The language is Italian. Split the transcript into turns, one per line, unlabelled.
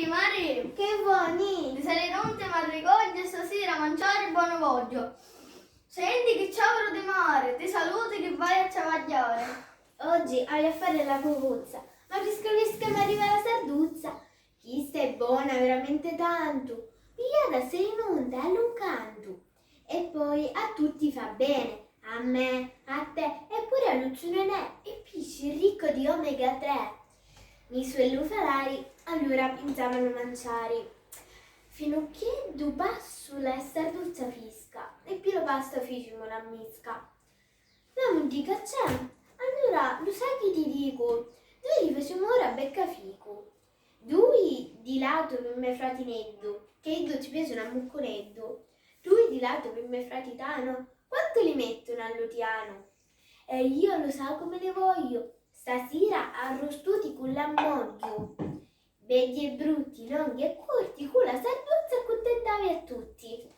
Mari,
Che buoni!
di salire un tema a ricogliere e stasera mangiare buono voglio. Senti che ciao di mare, ti saluti che vai a ciavagliare.
Oggi voglio fare la pupuzza, ma fresca mi arriva la sarduzza. Chi stai buona veramente tanto, pigliata sei in onda all'uncanto. E poi a tutti fa bene, a me, a te e pure a Lucio Nenè, e pesce ricco di omega 3. Mi suoi falari, allora pensavano mangiare. Fino a che du passo la sarduzza fresca, e più lo pasta facciamo la misca. Non mi dica c'è. Allora, lo sai che ti dico? Noi li facciamo ora becca fico. Due di lato per me fratineddo, che io ci piace una mucconeddo. Due di lato per me fratitano, quanto li mettono all'otiano? E io lo so come ne voglio, stasera arrostuti con l'ammoglio. Belli e brutti, lunghi e corti, con la sarduzza accontentavi a tutti.